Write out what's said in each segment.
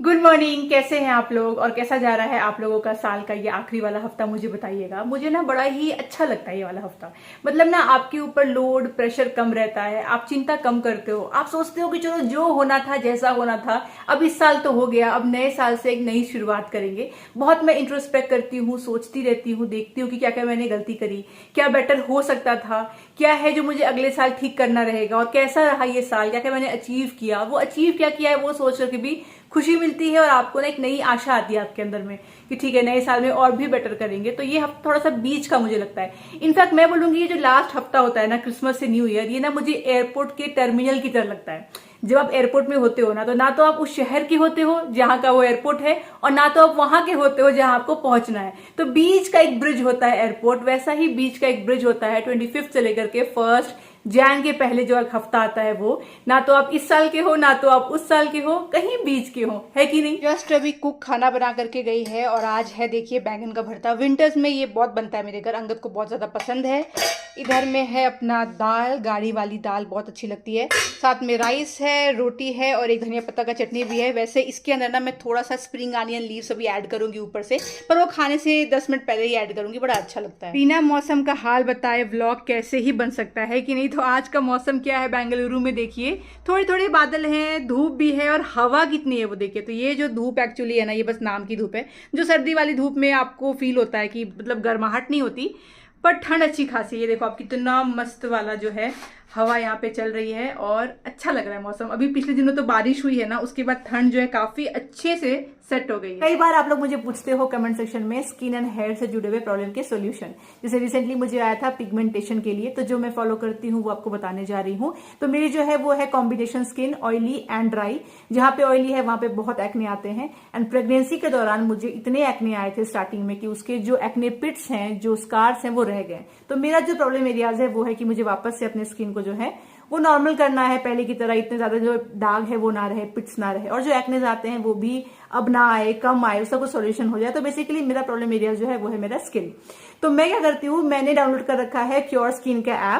Good morning. कैसे हैं आप लोग और कैसा जा रहा है आप लोगों का साल का ये आखिरी वाला हफ्ता? मुझे बताइएगा। मुझे ना बड़ा ही अच्छा लगता है ये वाला हफ्ता। मतलब ना आपके ऊपर लोड प्रेशर कम रहता है, आप चिंता कम करते हो, आप सोचते हो कि चलो जो होना था जैसा होना था अब इस साल तो हो गया, अब नए साल से एक नई शुरुआत करेंगे। बहुत मैं इंट्रोस्पेक्ट करती हूँ, सोचती रहती हूँ, देखती हूँ कि क्या क्या मैंने गलती करी, क्या बेटर हो सकता था, क्या है जो मुझे अगले साल ठीक करना रहेगा और कैसा रहा ये साल, क्या क्या मैंने अचीव किया। वो अचीव क्या किया है वो सोच करके भी खुशी मिलती है और आपको ना एक नई आशा आती है आपके अंदर में कि ठीक है नए साल में और भी बेटर करेंगे। तो ये हफ्ता थोड़ा सा बीच का मुझे लगता है। इनफैक्ट मैं बोलूंगी ये जो लास्ट हफ्ता होता है ना क्रिसमस से न्यू ईयर, ये ना मुझे एयरपोर्ट के टर्मिनल की तरह लगता है। जब आप एयरपोर्ट में होते हो ना तो आप उस शहर के होते हो जहां का वो एयरपोर्ट है और ना तो आप वहां के होते हो जहां आपको पहुंचना है। तो बीच का एक ब्रिज होता है एयरपोर्ट, वैसा ही बीच का एक ब्रिज होता है 25 से लेकर के 1 जैन के पहले जो एक हफ्ता आता है वो, ना तो आप इस साल के हो ना तो आप उस साल के हो, कहीं बीच के हो, है कि नहीं। जस्ट अभी कुक खाना बना करके गई है और आज है देखिए बैंगन का भरता। विंटर्स में ये बहुत बनता है मेरे घर, अंगद को बहुत ज्यादा पसंद है। इधर में है अपना दाल, गाढ़ी वाली दाल बहुत अच्छी लगती है, साथ में राइस है, रोटी है और एक धनिया पत्ता का चटनी भी है। वैसे इसके अंदर ना मैं थोड़ा सा स्प्रिंग आनियन लीव्स अभी ऐड करूंगी ऊपर से, पर वो खाने से 10 मिनट पहले ही ऐड करूंगी, बड़ा अच्छा लगता है। बिना मौसम का हाल बताए व्लॉग कैसे ही बन सकता है कि नहीं। तो आज का मौसम क्या है बेंगलुरु में देखिए, थोड़े थोड़े बादल हैं, धूप भी है और हवा कितनी है वो देखिए। तो ये जो धूप एक्चुअली है ना ये बस नाम की धूप है। जो सर्दी वाली धूप में आपको फील होता है कि मतलब गर्माहट नहीं होती पर ठंड अच्छी खासी। ये देखो आप कितना मस्त वाला जो है हवा यहाँ पे चल रही है और अच्छा लग रहा है मौसम। अभी पिछले दिनों तो बारिश हुई है ना, उसके बाद ठंड जो है काफी अच्छे से सेट हो गई है। कई बार आप लोग मुझे पूछते हो कमेंट सेक्शन में स्किन एंड हेयर से जुड़े हुए प्रॉब्लम के सॉल्यूशन। जैसे रिसेंटली मुझे आया था पिगमेंटेशन के लिए, तो जो मैं फॉलो करती हूँ वो आपको बताने जा रही हूँ। तो मेरी जो है वो है combination skin, oily and dry. जहां पे ऑयली है वहां पे बहुत एक्ने आते हैं एंड प्रेगनेंसी के दौरान मुझे इतने एक्ने आए थे स्टार्टिंग में कि उसके जो एक्ने पिट्स हैं, जो स्कार्स हैं वो रह गए। तो मेरा जो प्रॉब्लम एरियाज है वो है कि मुझे वापस से अपने स्किन को जो है वो नॉर्मल करना है, पहले की तरह इतने ज्यादा जो दाग है वो ना रहे, पिट्स ना रहे और जो एक्नेस आते हैं वो भी अब ना आए, कम आए, उसका कुछ सॉल्यूशन हो जाए। तो बेसिकली मेरा प्रॉब्लम एरिया जो है वो है मेरा स्किन। तो मैं क्या करती हूँ, मैंने डाउनलोड कर रखा है क्योर स्किन का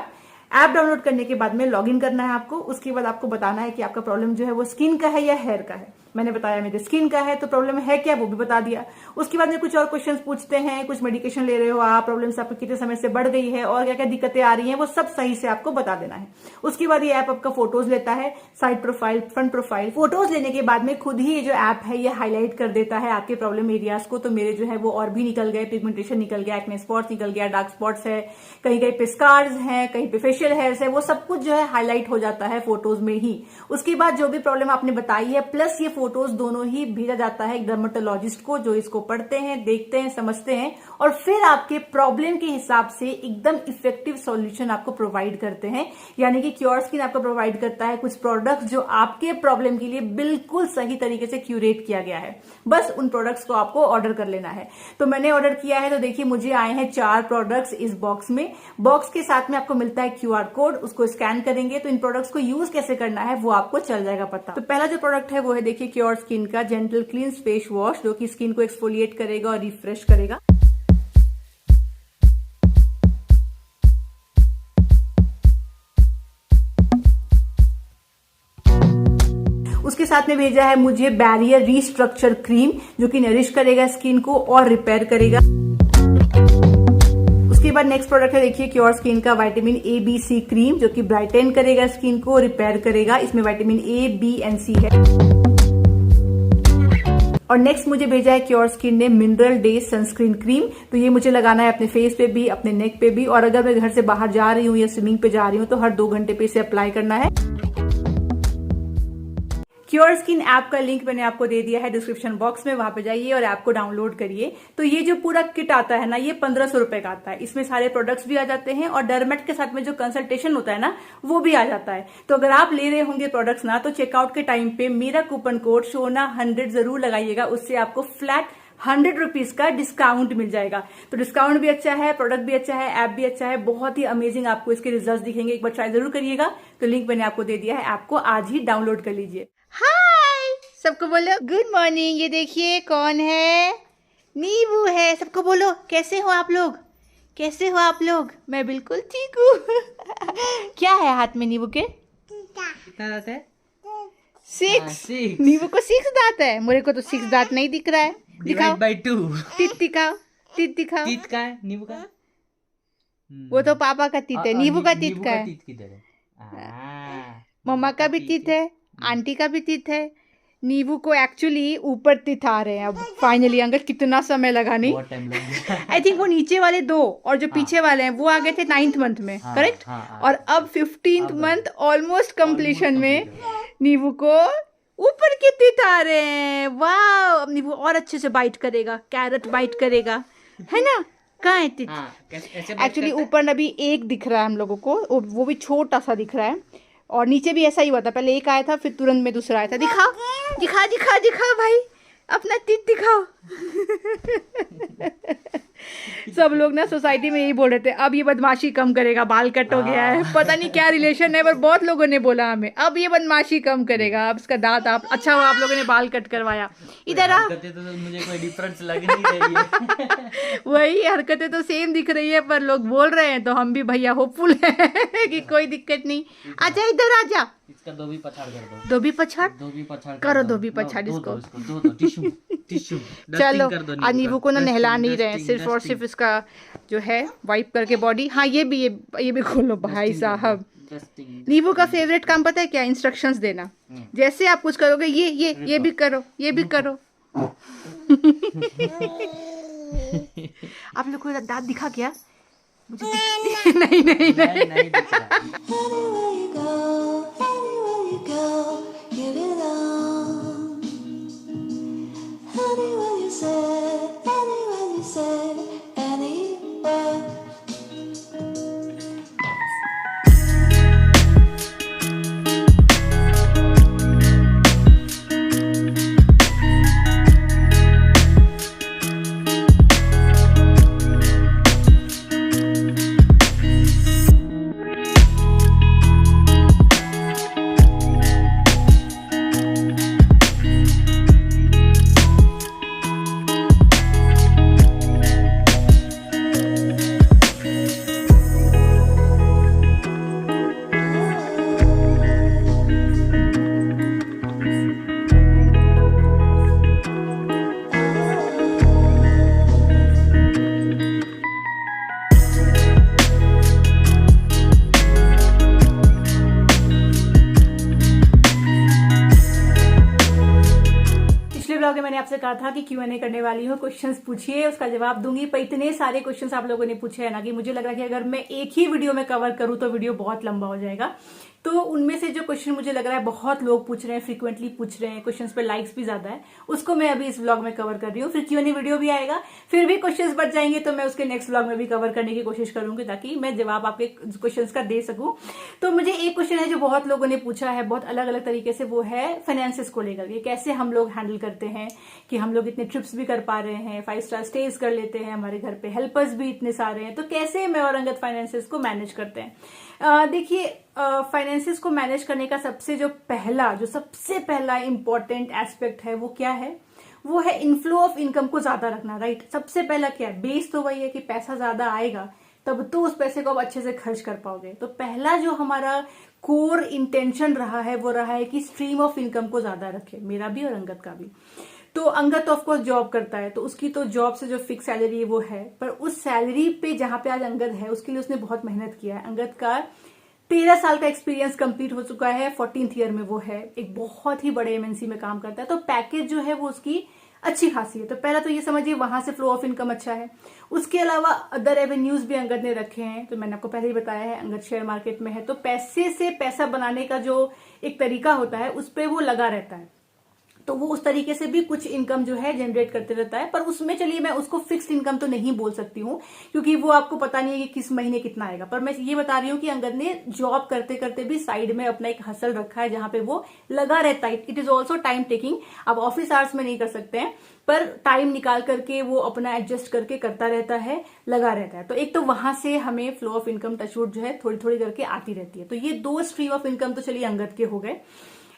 ऐप डाउनलोड करने के बाद में लॉग इन करना है आपको। उसके बाद आपको बताना है कि आपका प्रॉब्लम जो है वो स्किन का है या हेयर का है। मैंने बताया मेरे स्किन का है तो प्रॉब्लम है क्या वो भी बता दिया। उसके बाद में कुछ और क्वेश्चंस पूछते हैं, कुछ मेडिकेशन ले रहे हो आप, प्रॉब्लम्स आपको कितने समय से बढ़ गई है और क्या क्या दिक्कतें आ रही हैं वो सब सही से आपको बता देना है। उसके बाद ये ऐप आपका फोटोज लेता है, side profile, front profile. Photos लेने के बाद में खुद ही ये जो ऐप है ये हाईलाइट कर देता है आपके प्रॉब्लम एरियाज को। तो मेरे जो है वो और भी निकल गए, पिगमेंटेशन निकल गया, एक्ने स्पॉट्स निकल गया, डार्क स्पॉट्स है, कहीं कहीं पे स्कार्स हैं, कहीं पे फेशियल हेयर्स है, वो सब कुछ जो है हाईलाइट हो जाता है फोटोज में ही। उसके बाद जो भी प्रॉब्लम आपने बताई है प्लस ये फोटोज दोनों ही भेजा जाता है एक डर्मेटोलॉजिस्ट को, जो इसको पढ़ते हैं, देखते हैं, समझते हैं और फिर आपके प्रॉब्लम के हिसाब से एकदम इफेक्टिव सॉल्यूशन आपको प्रोवाइड करते हैं। यानी कि क्योर स्किन आपको प्रोवाइड करता है कुछ प्रोडक्ट्स जो आपके प्रॉब्लम के लिए बिल्कुल सही तरीके से क्यूरेट किया गया है। बस उन प्रोडक्ट्स को आपको ऑर्डर कर लेना है। तो मैंने ऑर्डर किया है, तो देखिए मुझे आए हैं 4 प्रोडक्ट्स इस बॉक्स में। बॉक्स के साथ में आपको मिलता है QR कोड, उसको स्कैन करेंगे तो इन प्रोडक्ट्स को यूज कैसे करना है वो आपको चल जाएगा पता। तो पहला जो प्रोडक्ट है वो है देखिए क्योर स्किन का जेंटल क्लींस फेस वॉश, जो कि स्किन को एक्सफोलिएट करेगा और रिफ्रेश करेगा। उसके साथ में भेजा है मुझे बैरियर रिस्ट्रक्चर क्रीम, जो कि नरिश करेगा स्किन को और रिपेयर करेगा। उसके बाद नेक्स्ट प्रोडक्ट है देखिए क्योर स्किन का विटामिन ABC क्रीम, जो कि ब्राइटन करेगा स्किन को, रिपेयर करेगा। इसमें vitamin A, B and C है। और नेक्स्ट मुझे भेजा है क्योर स्किन ने मिनरल डे सनस्क्रीन क्रीम। तो ये मुझे लगाना है अपने फेस पे भी, अपने नेक पे भी, और अगर मैं घर से बाहर जा रही हूँ या स्विमिंग पे जा रही हूँ तो हर 2 घंटे पे इसे अप्लाई करना है। क्योर स्किन ऐप का लिंक मैंने आपको दे दिया है डिस्क्रिप्शन बॉक्स में, वहां पे जाइए और ऐप को डाउनलोड करिए। तो ये जो पूरा किट आता है ना ये 1500 रुपए का आता है। इसमें सारे प्रोडक्ट्स भी आ जाते हैं और डरमेट के साथ में जो कंसल्टेशन होता है ना वो भी आ जाता है। तो अगर आप ले रहे होंगे प्रोडक्ट्स ना तो चेकआउट के टाइम पे मेरा कूपन कोड शोना100 जरूर लगाइएगा, उससे आपको फ्लैट 100 रुपीज का डिस्काउंट मिल जाएगा। तो डिस्काउंट भी अच्छा है, प्रोडक्ट भी अच्छा है, ऐप भी अच्छा है, बहुत ही अमेजिंग आपको इसके रिजल्ट दिखेंगे। एक बार ट्राई जरूर करिएगा। तो लिंक मैंने आपको दे दिया है, ऐप को आज ही डाउनलोड कर लीजिए। हाय सबको बोलो गुड मॉर्निंग। ये देखिए कौन है, नीबू है। सबको बोलो कैसे हो आप लोग, कैसे हो आप लोग। मैं बिल्कुल ठीक हूँ। क्या है हाथ में नीबू के? 6। six. नींबू को 6 दांत है, मेरे को तो 6 दांत नहीं दिख रहा है। दिखाओ, Divide by 2. टीथ दिखाओ, टीथ दिखाओ। टीथ का है नींबू का? वो तो पापा का टीथ है, नींबू का टीथ नींबू का का है। टीथ किधर है? मम्मा का भी टीथ है, आंटी का भी टीथ है। नींबू को एक्चुअली ऊपर टीथ आ रहे हैं अब फाइनली। अंकल कितना समय लगा नहीं, बहुत टाइम लग गया। आई थिंक वो नीचे वाले 2 और जो हाँ। पीछे वाले हैं वो आ गए थे 9th मंथ में, हाँ, करेक्ट। हाँ, और अब 15th अब मंथ ऑलमोस्ट कंप्लीशन में complete हो गया। नींबू को ऊपर के टीथ आ रहे हैं। वाह, अब नींबू और अच्छे से बाइट करेगा, कैरेट बाइट करेगा, है ना। कहाँ है टीथ? हाँ, ऐसे बात एक्चुअली करता है? ऊपर अभी एक दिख रहा है हम लोगों को, वो भी छोटा सा दिख रहा है। और नीचे भी ऐसा ही हुआ था, पहले एक आया था फिर तुरंत में दूसरा आया था। दिखाओ दिखाओ दिखाओ दिखाओ भाई, अपना टीथ दिखाओ। सब लोग ना सोसाइटी में यही बोल रहे थे, अब ये बदमाशी कम करेगा, बाल कट हो गया है। पता नहीं क्या रिलेशन है, पर बहुत लोगों ने बोला हमें अब ये बदमाशी कम करेगा, अब इसका दांत आप अच्छा हुआ आप लोगों ने बाल कट करवाया। इधर आ। हरकतें तो मुझे कोई डिफरेंस लग नहीं रही है। वही हरकतें तो सेम दिख रही है, पर लोग बोल रहे हैं तो हम भी भैया होपफुल है कि कोई दिक्कत नहीं। आजा इधर आजा। इसका धोबी पछाड़ कर दो। धोबी पछाड़ धोबी पछाड़ कर करो, दो। धोबी पछाड़ दो इसको। दो टिश्यू टिश्यू चलो, कर दो आज नींबू को ना नहला नहीं रहे हैं, dusting, सिर्फ और सिर्फ इसका जो है वाइप करके बॉडी। हाँ ये भी खोलो भाई साहब। dusting। नींबू का फेवरेट काम पता है क्या? इंस्ट्रक्शंस देना। जैसे आप कुछ करोगे ये भी करो, ये भी करो। आप लोग को दांत दिखा क्या? मुझे नहीं नहीं नहीं नहीं दिख रहा। Anywhere you go, anywhere you go, give it all. Anywhere you say, anywhere. पिछले ब्लॉग में मैंने आपसे कहा था कि Q&A करने वाली हूँ, क्वेश्चंस पूछिए, उसका जवाब दूंगी। पर इतने सारे क्वेश्चंस आप लोगों ने पूछे हैं ना कि मुझे लग रहा है कि अगर मैं एक ही वीडियो में कवर करूँ तो वीडियो बहुत लंबा हो जाएगा। तो उनमें से जो क्वेश्चन मुझे लग रहा है बहुत लोग पूछ रहे हैं, फ्रीक्वेंटली पूछ रहे हैं, क्वेश्चंस पे लाइक्स भी ज्यादा है, उसको मैं अभी इस व्लॉग में कवर कर रही हूँ। फिर Q&A वीडियो भी आएगा, फिर भी क्वेश्चंस बच जाएंगे तो मैं उसके नेक्स्ट व्लॉग में भी कवर करने की कोशिश करूंगी ताकि मैं जवाब आपके क्वेश्चंस का दे सकूं। तो मुझे एक क्वेश्चन है जो बहुत लोगों ने पूछा है बहुत अलग अलग तरीके से, वो है फाइनेंसेस को लेकर के, कैसे हम लोग हैंडल करते हैं कि हम लोग इतने ट्रिप्स भी कर पा रहे हैं, 5 स्टार स्टेज कर लेते हैं, हमारे घर पे हेल्पर्स भी इतने सारे हैं, तो कैसे मैं और अंगद फाइनेंसेस को मैनेज करते हैं। देखिए, फाइनेंसेस को मैनेज करने का सबसे पहला इंपॉर्टेंट एस्पेक्ट है वो क्या है? वो है इनफ्लो ऑफ इनकम को ज्यादा रखना, राइट। सबसे पहला क्या है? बेस तो वही है कि पैसा ज्यादा आएगा तब तो उस पैसे को आप अच्छे से खर्च कर पाओगे। तो पहला जो हमारा कोर इंटेंशन रहा है वो रहा है कि स्ट्रीम ऑफ इनकम को ज्यादा रखे, मेरा भी और अंगद का भी। तो अंगद तो ऑफकोर्स जॉब करता है, तो उसकी तो जॉब से जो फिक्स सैलरी है वो है, पर उस सैलरी पे जहां पे आज अंगद है उसके लिए उसने बहुत मेहनत किया है। अंगद का 13 साल का एक्सपीरियंस कंप्लीट हो चुका है, 14th ईयर में वो है, एक बहुत ही बड़े एमएनसी में काम करता है, तो पैकेज जो है वो उसकी अच्छी खासी है। तो पहला तो ये समझिए वहां से फ्लो ऑफ इनकम अच्छा है। उसके अलावा अदर एवेन्यूज भी अंगद ने रखे हैं, तो मैंने आपको पहले ही बताया है अंगद शेयर मार्केट में है, तो पैसे से पैसा बनाने का जो एक तरीका होता है उस पर वो लगा रहता है, तो वो उस तरीके से भी कुछ इनकम जो है जनरेट करते रहता है। पर उसमें चलिए मैं उसको फिक्स्ड इनकम तो नहीं बोल सकती हूँ क्योंकि वो आपको पता नहीं है कि किस महीने कितना आएगा, पर मैं ये बता रही हूँ कि अंगद ने जॉब करते करते भी साइड में अपना एक हसल रखा है जहां पे वो लगा रहता है। It is also time taking, आप ऑफिस आवर्स में नहीं कर सकते हैं, पर टाइम निकाल करके वो अपना एडजस्ट करके करता रहता है, लगा रहता है। तो एक तो वहां से हमें फ्लो ऑफ इनकम टचवुड जो है थोड़ी थोड़ी करके आती रहती है। तो ये 2 स्ट्रीम ऑफ इनकम तो चलिए अंगद के हो गए।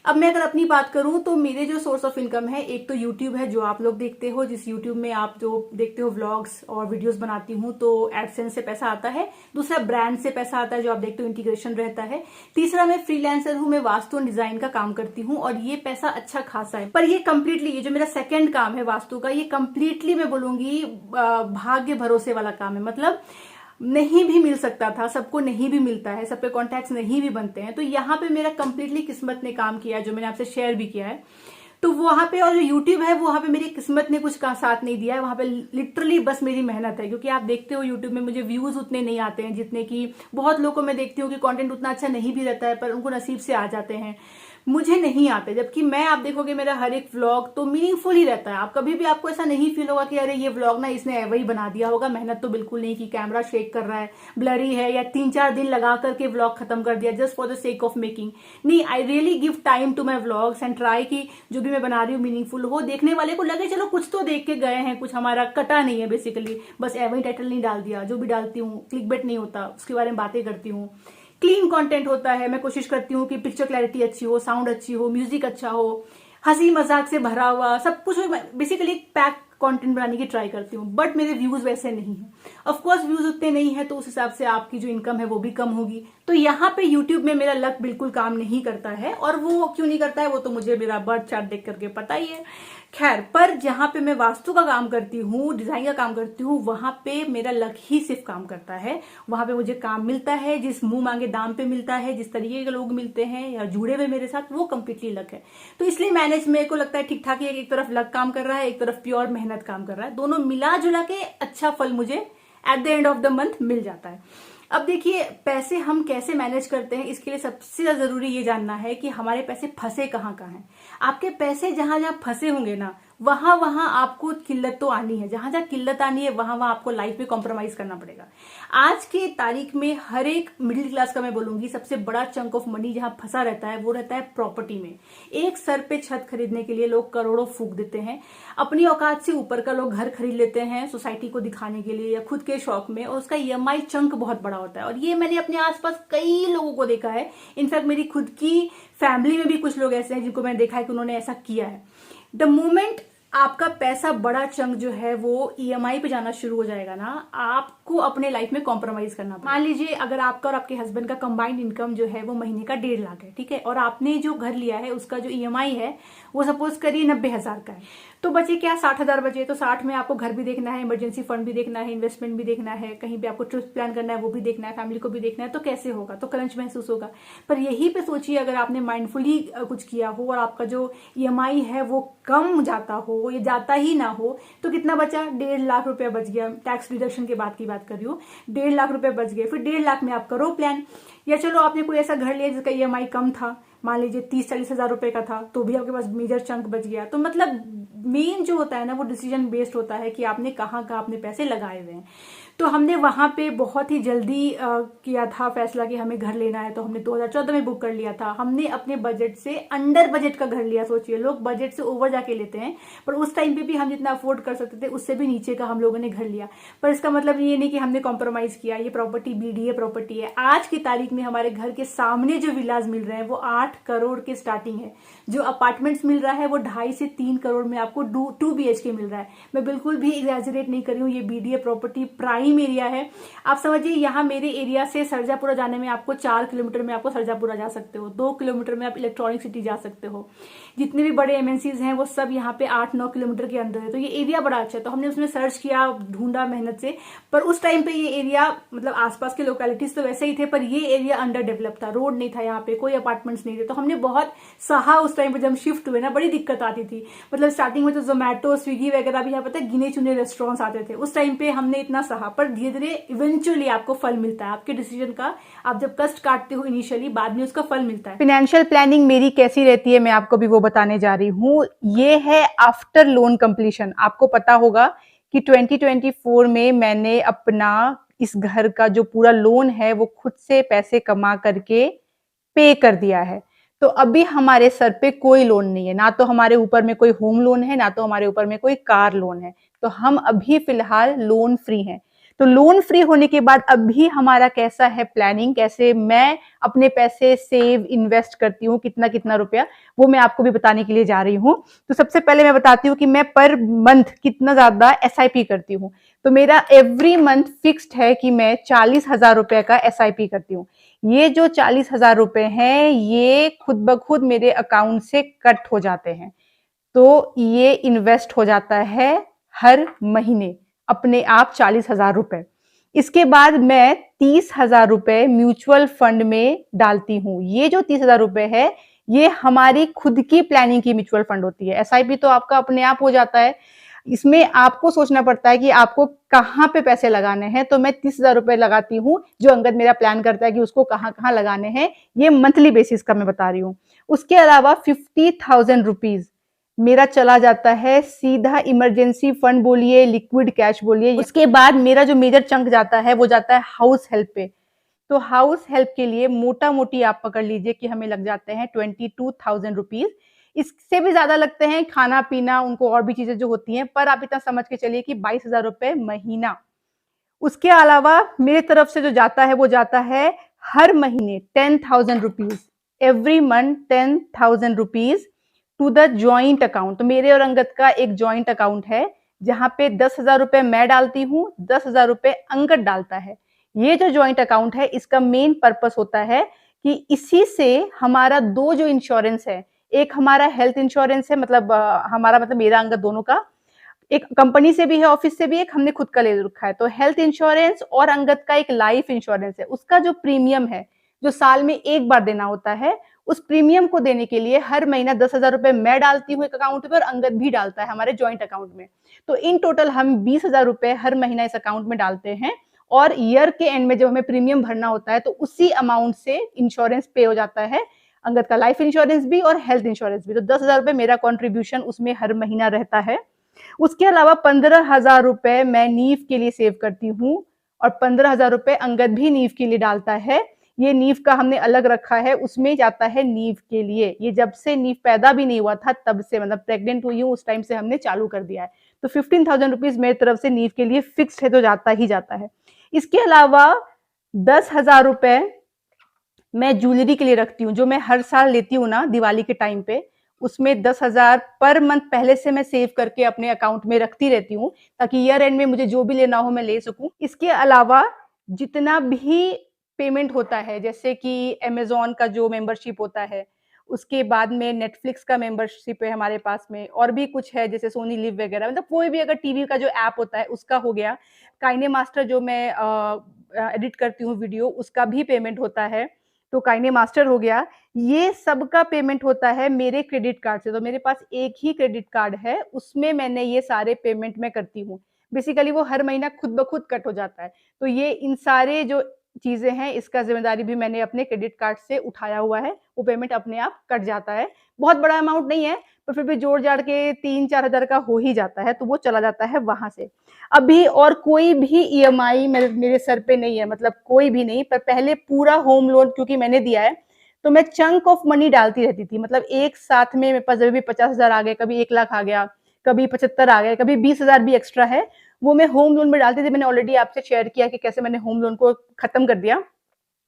अब मैं अगर अपनी बात करूं तो मेरे जो सोर्स ऑफ इनकम है, एक तो यूट्यूब है जो आप लोग देखते हो, जिस यूट्यूब में आप जो देखते हो व्लॉग्स और वीडियोस बनाती हूं तो एडसेंस से पैसा आता है। दूसरा ब्रांड से पैसा आता है जो आप देखते हो, इंटीग्रेशन रहता है। तीसरा मैं फ्रीलांसर हूं, मैं वास्तु और डिजाइन का काम करती हूँ और ये पैसा अच्छा खासा है। पर ये कंप्लीटली, ये जो मेरा सेकेंड काम है वास्तु का, ये कंप्लीटली मैं बोलूंगी भाग्य भरोसे वाला काम है। मतलब नहीं भी मिल सकता था, सबको नहीं भी मिलता है, सब पे कॉन्टैक्ट्स नहीं भी बनते हैं। तो यहाँ पे मेरा कंप्लीटली किस्मत ने काम किया, जो मैंने आपसे शेयर भी किया है। तो वहां पे, और जो यूट्यूब है वहां पे मेरी किस्मत ने कुछ का साथ नहीं दिया है, वहां पे लिटरली बस मेरी मेहनत है। क्योंकि आप देखते हो यूट्यूब में मुझे व्यूज उतने नहीं आते हैं जितने की बहुत लोगों को मैं देखती हूँ कि कंटेंट उतना अच्छा नहीं भी रहता है पर उनको नसीब से आ जाते हैं, मुझे नहीं आते। जबकि मैं, आप देखोगे मेरा हर एक व्लॉग तो मीनिंगफुल ही रहता है। आप कभी भी, आपको ऐसा नहीं फील होगा कि अरे ये व्लॉग ना इसने वही बना दिया होगा, मेहनत तो बिल्कुल नहीं की, कैमरा शेक कर रहा है, ब्लरी है, या 3-4 दिन लगा करके व्लॉग खत्म कर दिया just for the sake of making. नहीं, I really give time to my vlogs and try कि जो भी मैं बना रही हूँ मीनिंगफुल हो, देखने वाले को लगे चलो कुछ तो देख के गए हैं, कुछ हमारा कटा नहीं है। बेसिकली बस एवं टाइटल नहीं डाल दिया, जो भी डालती हूँ क्लिकबेट नहीं होता, उसके बारे में बातें करती हूँ, क्लीन कंटेंट होता है। मैं कोशिश करती हूँ कि पिक्चर क्लैरिटी अच्छी हो, साउंड अच्छी हो, म्यूजिक अच्छा हो, हंसी मजाक से भरा हुआ सब कुछ, बेसिकली पैक कंटेंट बनाने की ट्राई करती हूँ। बट मेरे व्यूज वैसे नहीं है। ऑफ कोर्स व्यूज उतने नहीं है तो उस हिसाब से आपकी जो इनकम है वो भी कम होगी। तो यहाँ पे यूट्यूब में मेरा लक बिल्कुल काम नहीं करता है, और वो क्यों नहीं करता है वो तो मुझे मेरा बर्थ चार्ट देख करके पता ही है। खैर, पर जहां पे मैं वास्तु का काम करती हूँ, डिजाइन का काम करती हूँ, वहां पे मेरा लक ही सिर्फ काम करता है। वहां पे मुझे काम मिलता है, जिस मुंह मांगे दाम पे मिलता है, जिस तरीके के लोग मिलते हैं या जुड़े हुए मेरे साथ, वो कंप्लीटली लक है। तो इसलिए मैनेज, मेरे को लगता है ठीक ठाक ही है। एक तरफ लक काम कर रहा है, एक तरफ प्योर मेहनत काम कर रहा है, दोनों मिला जुला के अच्छा फल मुझे at the end of the month मिल जाता है। अब देखिए, पैसे हम कैसे मैनेज करते हैं, इसके लिए सबसे ज्यादा जरूरी ये जानना है कि हमारे पैसे फंसे कहाँ कहाँ हैं। आपके पैसे जहां जहां फंसे होंगे ना, वहां वहां आपको किल्लत तो आनी है। जहां जहां किल्लत आनी है वहां वहां आपको लाइफ में कॉम्प्रोमाइज करना पड़ेगा। आज के तारीख में हर एक मिडिल क्लास का, मैं बोलूंगी, सबसे बड़ा चंक ऑफ मनी जहां फंसा रहता है वो रहता है प्रॉपर्टी में। एक सर पे छत खरीदने के लिए लोग करोड़ों फूक देते हैं। अपनी औकात से ऊपर का लोग घर खरीद लेते हैं सोसाइटी को दिखाने के लिए या खुद के शौक में, और उसका EMI चंक बहुत बड़ा होता है। और ये मैंने अपने आसपास कई लोगों को देखा है। इनफैक्ट मेरी खुद की फैमिली में भी कुछ लोग ऐसे हैं जिनको मैंने देखा है कि उन्होंने ऐसा किया है। द मोमेंट आपका पैसा बड़ा चंक जो है वो EMI पे जाना शुरू हो जाएगा ना, आपको अपने लाइफ में कॉम्प्रोमाइज करना पड़ेगा। मान लीजिए अगर आपका और आपके हस्बैंड का कंबाइंड इनकम जो है वो महीने का 1.5 लाख है, ठीक है, और आपने जो घर लिया है उसका जो EMI है वो सपोज करिए 90,000 का है, तो बचे क्या, 60,000 बचे। तो 60 में आपको घर भी देखना है, इमरजेंसी फंड भी देखना है, इन्वेस्टमेंट भी देखना है, कहीं पे आपको ट्रिप प्लान करना है वो भी देखना है, फैमिली को भी देखना है। तो कैसे होगा, तो क्रंच महसूस होगा। पर यही पे सोचिए अगर आपने माइंडफुली कुछ किया हो और आपका जो EMI है वो कम जाता हो, ये जाता ही ना हो, तो कितना बचा, 1.5 लाख रुपया बच गया। टैक्स डिडक्शन के बाद की बात कर रही हूँ, 1.5 लाख रुपए बच गए। फिर 1.5 लाख में आप करो प्लान। या चलो आपने कोई ऐसा घर लिया जिसका EMI कम था, मान लीजिए 30-40 हजार रुपए का था, तो भी आपके पास मेजर चंक बच गया। तो मतलब मेन जो होता है ना वो डिसीजन बेस्ड होता है कि आपने कहाँ कहाँ अपने पैसे लगाए हुए हैं। तो हमने वहां पे बहुत ही जल्दी किया था फैसला कि हमें घर लेना है, तो हमने 2014 में बुक कर लिया था। हमने अपने बजट से अंडर बजट का घर लिया। सोचिए, लोग बजट से ओवर जाके लेते हैं, पर उस टाइम पे भी हम जितना अफोर्ड कर सकते थे उससे भी नीचे का हम लोगों ने घर लिया। पर इसका मतलब ये नहीं कि हमने कॉम्प्रोमाइज किया। ये प्रॉपर्टी BDA प्रॉपर्टी है। आज की तारीख में हमारे घर के सामने जो विलाज मिल रहे हैं वो 8 करोड़ के स्टार्टिंग है। जो अपार्टमेंट्स मिल रहा है वो 2.5 से 3 करोड़ में आपको 2 BHK मिल रहा है। मैं बिल्कुल भी एग्जैजरेट नहीं कर रही हूँ। ये BDA प्रॉपर्टी प्राइम एरिया है। आप समझिए, यहाँ मेरे एरिया से सरजापुरा जाने में आपको 4 किलोमीटर में आपको सरजापुरा जा सकते हो, 2 किलोमीटर में आप इलेक्ट्रॉनिक सिटी जा सकते हो। जितने भी बड़े MNCs हैं वो सब यहाँ पे 8-9 किलोमीटर के अंदर है। तो ये एरिया बड़ा अच्छा है। तो हमने उसमें सर्च किया, ढूंढा मेहनत से। पर उस टाइम पे ये एरिया, मतलब आसपास के लोकेलिटीज तो वैसे ही थे, पर ये एरिया अंडर डेवलप था। रोड नहीं था यहाँ पे, कोई अपार्टमेंट्स नहीं थे। तो हमने बहुत सहा उस टाइम पे। जब शिफ्ट हुए ना, बड़ी दिक्कत आती थी। मतलब स्टार्टिंग में तो जोमेटो, स्विगी वगैरह भी यहाँ पता है गिने चुने रेस्टोरेंट्स आते थे। उस टाइम पे हमने इतना सहा, पर धीरे धीरे इवेंचुअली आपको फल मिलता है आपके डिसीजन का। आप जब कष्ट काटते हो इनिशियली, बाद में उसका फल मिलता है। फाइनेंशियल प्लानिंग मेरी कैसी रहती है मैं आपको भी वो बताने जा रही हूँ। ये है आफ्टर लोन कंप्लीशन। आपको पता होगा कि 2024 में मैंने अपना इस घर का जो पूरा लोन है वो खुद से पैसे कमा करके पे कर दिया है। तो अभी हमारे सर पे कोई लोन नहीं है, ना तो हमारे ऊपर में कोई होम लोन है, ना तो हमारे ऊपर में कोई कार लोन है। तो हम अभी फिलहाल लोन फ्री हैं। तो लोन फ्री होने के बाद अभी हमारा कैसा है प्लानिंग, कैसे मैं अपने पैसे सेव इन्वेस्ट करती हूँ, कितना कितना रुपया, वो मैं आपको भी बताने के लिए जा रही हूँ। तो सबसे पहले मैं बताती हूँ कि मैं पर मंथ कितना ज्यादा SIP करती हूँ। तो मेरा एवरी मंथ फिक्स्ड है कि मैं 40,000 रुपए का SIP करती हूँ। ये जो 40,000 रुपए हैं ये खुद ब खुद मेरे अकाउंट से कट हो जाते हैं। तो ये इन्वेस्ट हो जाता है हर महीने अपने आप 40,000 रुपए। इसके बाद मैं 30,000 रुपए म्यूचुअल फंड में डालती हूँ। ये जो 30,000 रुपए है ये हमारी खुद की प्लानिंग की म्यूचुअल फंड होती है। SIP तो आपका अपने आप हो जाता है, इसमें आपको सोचना पड़ता है कि आपको कहाँ पे पैसे लगाने हैं। तो मैं 30,000 रुपए लगाती हूँ, जो अंगद मेरा प्लान करता है कि उसको कहाँ कहाँ लगाने हैं, ये मंथली बेसिस का मैं बता रही हूँ। उसके अलावा 50,000 रुपीज मेरा चला जाता है सीधा इमरजेंसी फंड बोलिए, लिक्विड कैश बोलिए। उसके बाद मेरा जो मेजर चंक जाता है वो जाता है हाउस हेल्प पे। तो हाउस हेल्प के लिए मोटा मोटी आप पकड़ लीजिए कि हमें लग जाते हैं 22,000 रुपीज। इससे भी ज्यादा लगते हैं खाना पीना, उनको और भी चीजें जो होती हैं, पर आप इतना समझ के चलिए कि 22,000 रुपए महीना। उसके अलावा मेरे तरफ से जो जाता है वो जाता है हर महीने 10,000 rupees, every month 10,000 rupees to the joint account. तो मेरे और अंगद का एक ज्वाइंट अकाउंट है जहां पे 10,000 रुपए मैं डालती हूँ, 10,000 रुपए अंगद डालता है। ये जो ज्वाइंट अकाउंट है इसका मेन पर्पस होता है कि इसी से हमारा दो जो इंश्योरेंस है, एक हमारा हेल्थ इंश्योरेंस है, मतलब हमारा मतलब मेरा अंगद दोनों का, एक कंपनी से भी है, ऑफिस से भी, एक हमने खुद का ले रखा है। तो हेल्थ इंश्योरेंस और अंगद का एक लाइफ इंश्योरेंस है, उसका जो प्रीमियम है जो साल में एक बार देना होता है, उस प्रीमियम को देने के लिए हर महीना 10,000 रुपए मैं डालती हूँ एक अकाउंट पे और अंगद भी डालता है हमारे ज्वाइंट अकाउंट में। तो इन टोटल हम 20,000 रुपए हर महीना इस अकाउंट में डालते हैं और ईयर के एंड में जब हमें प्रीमियम भरना होता है तो उसी अमाउंट से इंश्योरेंस पे हो जाता है, अंगद का लाइफ इंश्योरेंस भी और हेल्थ इंश्योरेंस भी। तो 10,000 रुपए मेरा कॉन्ट्रीब्यूशन उसमें हर महीना रहता है। उसके अलावा 15,000 रुपए मैं नीव के लिए सेव करती हूँ और 15,000 रुपए अंगद भी नीव के लिए डालता है। ये नीव का हमने अलग रखा है, उसमें जाता है नीव के लिए। ये जब से नीव पैदा भी नहीं हुआ था तब से, मतलब प्रेग्नेंट हुई हूँ उस टाइम से हमने चालू कर दिया है। तो 15,000 रुपीज मेरी तरफ से नीव के लिए फिक्स्ड है, तो जाता ही जाता है। इसके अलावा 10,000 रुपए मैं ज्वेलरी के लिए रखती हूँ, जो मैं हर साल लेती हूँ ना दिवाली के टाइम पे, उसमें 10,000 पर मंथ पहले से मैं सेव करके अपने अकाउंट में रखती रहती हूँ ताकि ईयर एंड में मुझे जो भी लेना हो मैं ले सकूं। इसके अलावा जितना भी पेमेंट होता है, जैसे कि अमेजोन का जो मेंबरशिप होता है, उसके बाद में नेटफ्लिक्स का मेंबरशिप है हमारे पास में, और भी कुछ है जैसे सोनी लिव वगैरह, मतलब कोई भी अगर टीवी का जो ऐप होता है उसका हो गया, काइने मास्टर जो मैं एडिट करती हूँ वीडियो, उसका भी पेमेंट होता है, तो काइने मास्टर हो गया। ये सबका पेमेंट होता है मेरे क्रेडिट कार्ड से। तो मेरे पास एक ही क्रेडिट कार्ड है, उसमें मैंने ये सारे पेमेंट मैं करती हूँ। बेसिकली वो हर महीना खुद ब खुद कट हो जाता है। तो ये इन सारे जो चीजें हैं इसका जिम्मेदारी भी मैंने अपने क्रेडिट कार्ड से उठाया हुआ है, वो पेमेंट अपने आप कट जाता है। बहुत बड़ा अमाउंट नहीं है पर फिर भी जोड़ जाड़ के 3-4 हजार का हो ही जाता है, तो वो चला जाता है वहां से। अभी और कोई भी EMI मेरे सर पे नहीं है, मतलब कोई भी नहीं। पर पहले पूरा होम लोन क्योंकि मैंने दिया है तो मैं चंक ऑफ मनी डालती रहती थी, मतलब एक साथ में मेरे पास जब भी 50,000 आ गए, कभी 1 लाख आ गया, कभी 75 आ गए, कभी 20,000 भी एक्स्ट्रा है, वो मैं होम लोन में डालती थी। मैंने ऑलरेडी आपसे शेयर किया कि कैसे मैंने होम लोन को खत्म कर दिया,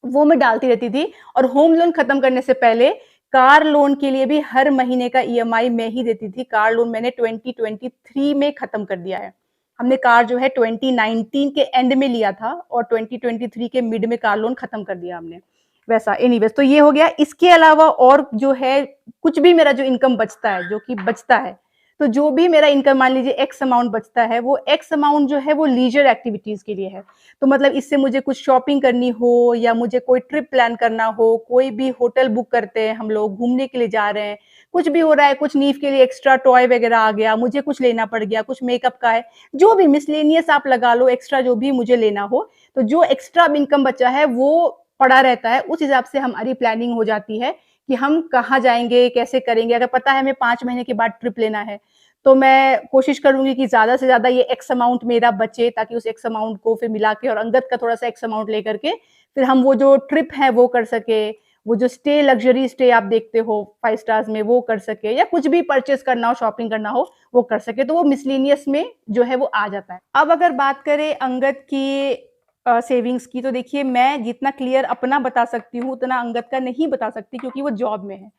वो मैं डालती रहती थी। और होम लोन खत्म करने से पहले कार लोन के लिए भी हर महीने का EMI मैं ही देती थी। कार लोन मैंने 2023 में खत्म कर दिया है। हमने कार जो है 2019 के एंड में लिया था और 2023 के मिड में कार लोन खत्म कर दिया हमने। वैसा एनीवेज, तो ये हो गया। इसके अलावा और जो है कुछ भी मेरा जो इनकम बचता है, जो कि बचता है, तो जो भी मेरा इनकम मान लीजिए एक्स अमाउंट बचता है, वो एक्स अमाउंट जो है वो लीजर एक्टिविटीज के लिए है। तो मतलब इससे मुझे कुछ शॉपिंग करनी हो या मुझे कोई ट्रिप प्लान करना हो, कोई भी होटल बुक करते हैं हम लोग, घूमने के लिए जा रहे हैं, कुछ भी हो रहा है, कुछ नीव के लिए एक्स्ट्रा टॉय वगैरह आ गया, मुझे कुछ लेना पड़ गया, कुछ मेकअप का है, जो भी मिसलेनियस आप लगा लो, एक्स्ट्रा जो भी मुझे लेना हो, तो जो एक्स्ट्रा इनकम बचा है वो पड़ा रहता है। उस हिसाब से हमारी प्लानिंग हो जाती है कि हम कहाँ जाएंगे, कैसे करेंगे। अगर पता है हमें 5 महीने के बाद ट्रिप लेना है तो मैं कोशिश करूंगी कि ज्यादा से ज्यादा ये एक्स अमाउंट मेरा बचे, ताकि उस एक्स अमाउंट को फिर मिला के और अंगद का थोड़ा सा एक्स अमाउंट लेकर के फिर हम वो जो ट्रिप है वो कर सके। वो जो स्टे लग्जरी स्टे आप देखते हो 5 स्टार्स में वो कर सके, या कुछ भी परचेज करना हो, शॉपिंग करना हो वो कर सके, तो वो मिसलेनियस में जो है वो आ जाता है। अब अगर बात करें अंगद की सेविंग्स की, तो देखिए मैं जितना क्लियर अपना बता सकती हूँ उतना अंगद का नहीं बता सकती, क्योंकि वो जॉब में है।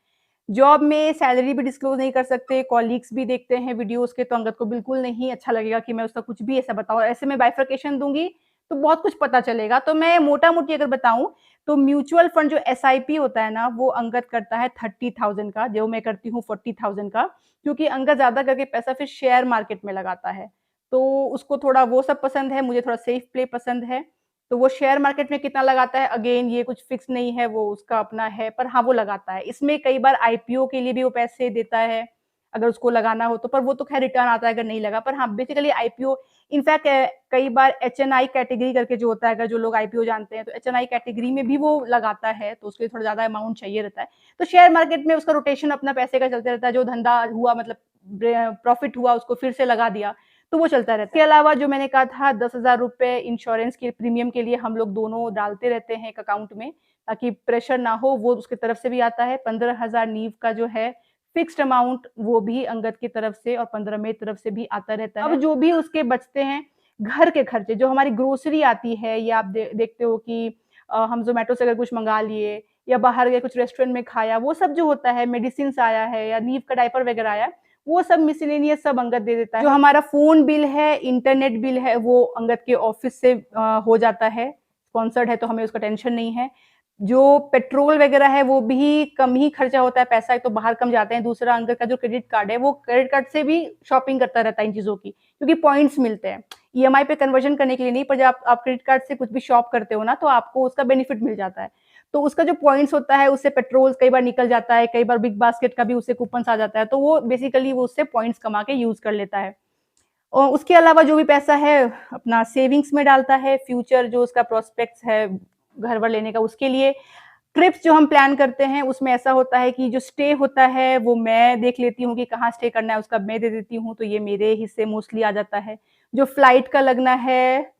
जॉब में सैलरी भी डिस्क्लोज नहीं कर सकते, कॉलीग्स भी देखते हैं वीडियोस के, तो अंगद को बिल्कुल नहीं अच्छा लगेगा कि मैं उसका कुछ भी ऐसा बताऊं। ऐसे में बाइफर्केशन दूंगी तो बहुत कुछ पता चलेगा। तो मैं मोटा मोटी अगर बताऊं तो म्यूचुअल फंड जो SIP होता है ना, वो अंगद करता है 30,000 का, जो मैं करती हूँ 40,000 का, क्योंकि अंगद ज्यादा करके पैसा फिर शेयर मार्केट में लगाता है, तो उसको थोड़ा वो सब पसंद है, मुझे थोड़ा सेफ प्ले पसंद है। तो वो शेयर मार्केट में कितना लगाता है, अगेन ये कुछ फिक्स नहीं है, वो उसका अपना है, पर हाँ वो लगाता है। इसमें कई बार IPO के लिए भी वो पैसे देता है अगर उसको लगाना हो तो, पर वो तो खैर रिटर्न आता है अगर नहीं लगा। पर हाँ बेसिकली IPO, इनफैक्ट कई बार HNI कैटेगरी करके जो होता है, अगर जो लोग IPO जानते हैं, तो HNI कैटेगरी में भी वो लगाता है, तो उसके लिए थोड़ा ज्यादा अमाउंट चाहिए रहता है। तो शेयर मार्केट में उसका रोटेशन अपना पैसे का चलते रहता है, जो धंधा हुआ मतलब प्रॉफिट हुआ उसको फिर से लगा दिया, तो वो चलता रहता है। इसके अलावा जो मैंने कहा था 10,000 रुपए इंश्योरेंस के प्रीमियम के लिए हम लोग दोनों डालते रहते हैं एक अकाउंट में, ताकि प्रेशर ना हो, वो उसकी तरफ से भी आता है। 15,000 नीव का जो है फिक्स्ड अमाउंट, वो भी अंगद की तरफ से, और 15 मेरी तरफ से भी आता रहता है। अब जो भी उसके बचते हैं घर के खर्चे, जो हमारी ग्रोसरी आती है, या आप देखते हो कि हम जोमेटो से अगर कुछ मंगा लिए या बाहर गए कुछ रेस्टोरेंट में खाया, वो सब जो होता है, मेडिसिन आया है या नीव का डायपर वगैरह आया, वो सब मिसलेनियस सब अंगद दे देता है। जो हमारा फोन बिल है, इंटरनेट बिल है, वो अंगद के ऑफिस से हो जाता है, स्पॉन्सर्ड है तो हमें उसका टेंशन नहीं है। जो पेट्रोल वगैरह है वो भी कम ही खर्चा होता है, पैसा एक तो बाहर कम जाते हैं, दूसरा अंगद का जो क्रेडिट कार्ड है वो क्रेडिट कार्ड से भी शॉपिंग करता रहता है इन चीजों की, क्योंकि पॉइंट्स मिलते हैं। EMI पे कन्वर्जन करने के लिए नहीं, पर जब आप क्रेडिट कार्ड से कुछ भी शॉप करते हो ना, तो आपको उसका बेनिफिट मिल जाता है। तो उसका जो पॉइंट्स होता है उससे पेट्रोल कई बार निकल जाता है, कई बार बिग बास्केट का भी उससे कूपन आ जाता है, तो वो बेसिकली वो उससे पॉइंट्स कमा के यूज कर लेता है। और उसके अलावा जो भी पैसा है अपना सेविंग्स में डालता है, फ्यूचर जो उसका प्रोस्पेक्ट्स है घर वर लेने का, उसके लिए। ट्रिप्स जो हम प्लान करते हैं उसमें ऐसा होता है कि जो स्टे होता है वो मैं देख लेती हूँ कि कहाँ स्टे करना है, उसका मैं दे देती हूँ, तो ये मेरे हिस्से मोस्टली आ जाता है। जो फ्लाइट का लगना है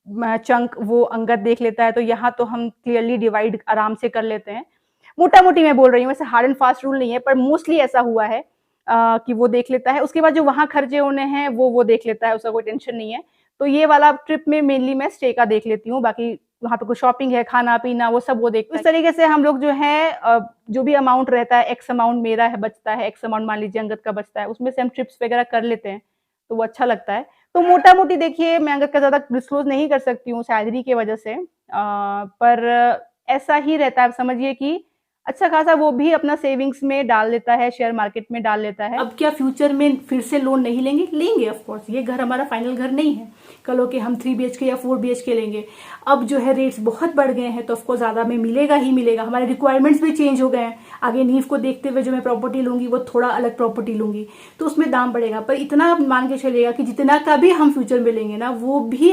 चंक, वो अंगद देख लेता है, तो यहाँ तो हम क्लियरली डिवाइड आराम से कर लेते हैं। मोटा मोटी मैं बोल रही हूँ, वैसे हार्ड एंड फास्ट रूल नहीं है, पर मोस्टली ऐसा हुआ है कि वो देख लेता है। उसके बाद जो वहां खर्चे होने हैं वो देख लेता है, उसका कोई टेंशन नहीं है। तो ये वाला ट्रिप में मेनली मैं स्टे का देख लेती हूँ, बाकी वहाँ पे कुछ शॉपिंग है, खाना पीना, वो सब वो देखता है। इस तरीके से हम लोग जो है जो भी अमाउंट रहता है, एक्स अमाउंट मेरा है बचता है, एक्स अमाउंट मान लीजिए अंगद का बचता है, उसमें से हम ट्रिप्स वगैरह कर लेते हैं, तो वो अच्छा लगता है। तो मोटा मोटी देखिए मैं अंगद का ज्यादा डिस्क्लोज नहीं कर सकती हूँ सैलरी की वजह से, पर ऐसा ही रहता है। आप समझिए कि अच्छा खासा वो भी अपना सेविंग्स में डाल लेता है, शेयर मार्केट में डाल लेता है। अब क्या फ्यूचर में फिर से लोन नहीं लेंगे? लेंगे ऑफ कोर्स, ये घर हमारा फाइनल घर नहीं है, कल हो के हम 3 BHK या 4 BHK लेंगे। अब जो है रेट्स बहुत बढ़ गए हैं, तो ऑफकोर्स ज्यादा में मिलेगा ही मिलेगा। हमारे रिक्वायरमेंट्स भी चेंज हो गए हैं, आगे नीव को देखते हुए जो मैं प्रॉपर्टी लूंगी वो थोड़ा अलग प्रॉपर्टी लूंगी, तो उसमें दाम बढ़ेगा। पर इतना मान के चलेगा कि जितना का भी हम फ्यूचर में लेंगे ना, वो भी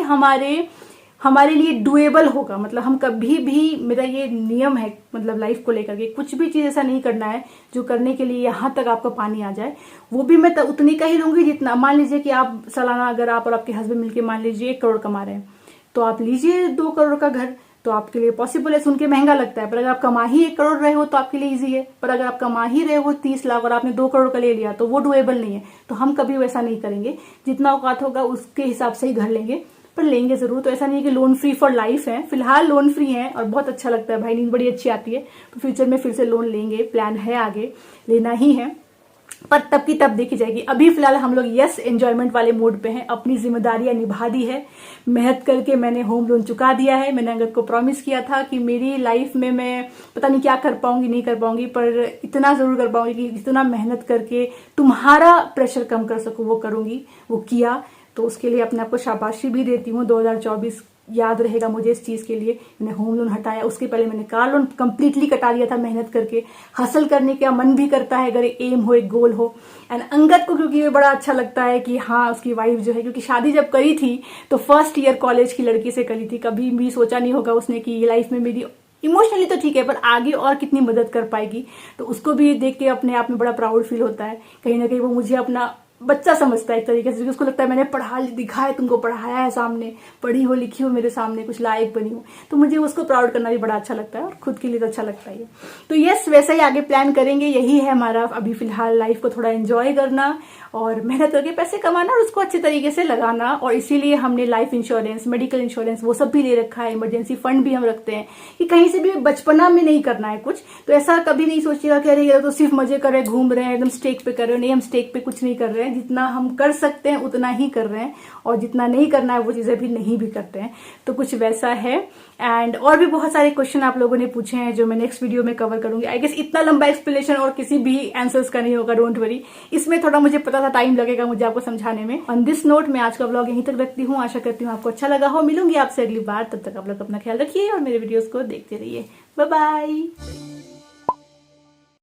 हमारे लिए डुएबल होगा। मतलब हम कभी भी, मेरा ये नियम है मतलब लाइफ को लेकर के, कुछ भी चीज ऐसा नहीं करना है जो करने के लिए यहाँ तक आपका पानी आ जाए। वो भी मैं उतनी का ही लूंगी जितना, मान लीजिए कि आप सालाना अगर आप और आपके हस्बैंड मिलकर मान लीजिए 1 करोड़ कमा रहे हैं, तो आप लीजिए 2 करोड़ का घर, तो आपके लिए पॉसिबल है। सुन के महंगा लगता है, पर अगर आप कमा ही 1 करोड़ रहे हो तो आपके लिए इजी है। पर अगर आप कमा ही रहे हो 30 लाख और आपने 2 करोड़ का ले लिया, तो वो डुएबल नहीं है। तो हम कभी वैसा नहीं करेंगे, जितना औकात होगा उसके हिसाब से ही घर लेंगे, पर लेंगे जरूर। तो ऐसा नहीं है कि लोन फ्री फॉर लाइफ है, फिलहाल लोन फ्री है और बहुत अच्छा लगता है भाई, नींद बड़ी अच्छी आती है। तो फ्यूचर में फिर से लोन लेंगे, प्लान है आगे लेना ही है, पर तब की तब देखी जाएगी। अभी फिलहाल हम लोग यस एंजॉयमेंट वाले मूड पे हैं, अपनी जिम्मेदारियां निभा दी है, मेहनत करके मैंने होम लोन चुका दिया है। मैंने अंगद को प्रॉमिस किया था कि मेरी लाइफ में मैं पता नहीं क्या कर पाऊंगी नहीं कर पाऊंगी, पर इतना जरूर कर पाऊंगी कि जितना मेहनत करके तुम्हारा प्रेशर कम कर सकूं वो करूंगी। वो किया, तो उसके लिए अपने आप को शाबाशी भी देती हूँ। 2024 याद रहेगा मुझे इस चीज के लिए। मैंने होम लोन हटाया, उसके पहले मैंने कार लोन कंप्लीटली कटा दिया था मेहनत करके। हासिल करने का मन भी करता है अगर एक एम हो, एक गोल हो। एंड अंगद को क्योंकि ये बड़ा अच्छा लगता है कि हाँ उसकी वाइफ जो है, क्योंकि शादी जब करी थी तो फर्स्ट ईयर कॉलेज की लड़की से करी थी, कभी भी सोचा नहीं होगा उसने कि ये लाइफ में मेरी इमोशनली तो ठीक है पर आगे और कितनी मदद कर पाएगी। तो उसको भी देख के अपने आप में बड़ा प्राउड फील होता है, कहीं ना कहीं वो मुझे अपना बच्चा समझता है एक तरीके से, क्योंकि उसको लगता है मैंने पढ़ा दिखा है, तुमको पढ़ाया है, सामने पढ़ी हो लिखी हो मेरे सामने, कुछ लायक बनी हो, तो मुझे उसको प्राउड करना भी बड़ा अच्छा लगता है और खुद के लिए तो अच्छा लगता ही है। तो यस, वैसा ही आगे प्लान करेंगे। यही है हमारा अभी फिलहाल, लाइफ को थोड़ा एंजॉय करना और मेहनत करके पैसे कमाना और उसको अच्छे तरीके से लगाना। और इसीलिए हमने लाइफ इंश्योरेंस, मेडिकल इंश्योरेंस वो सब भी ले रखा है, इमरजेंसी फंड भी हम रखते हैं कि कहीं से भी बचपना में नहीं करना है कुछ। तो ऐसा कभी नहीं सोचिएगा कि अरे ये तो सिर्फ मजे कर रहे हैं, घूम रहे हैं, एकदम स्टेक पे कर रहे हैं। नहीं, हम स्टेक पे कुछ नहीं कर रहे हैं, जितना हम कर सकते हैं उतना ही कर रहे हैं और जितना नहीं करना है वो चीजें भी नहीं भी करते हैं। तो कुछ वैसा है। एंड और भी बहुत सारे क्वेश्चन आप लोगों ने पूछे हैं जो मैं नेक्स्ट वीडियो में कवर करूंगी। आई गेस इतना लंबा एक्सप्लेनेशन और किसी भी आंसर्स का नहीं होगा, डोंट वरी। इसमें थोड़ा मुझे पता था टाइम लगेगा मुझे आपको समझाने में। ऑन दिस नोट मैं आज का व्लॉग यहीं तक रखती हूँ। आशा करती हूँ आपको अच्छा लगा हो। मिलूंगी आपसे अगली बार, तब तक आप लोग अपना ख्याल रखिए और मेरे वीडियोस को देखते रहिए। Bye bye.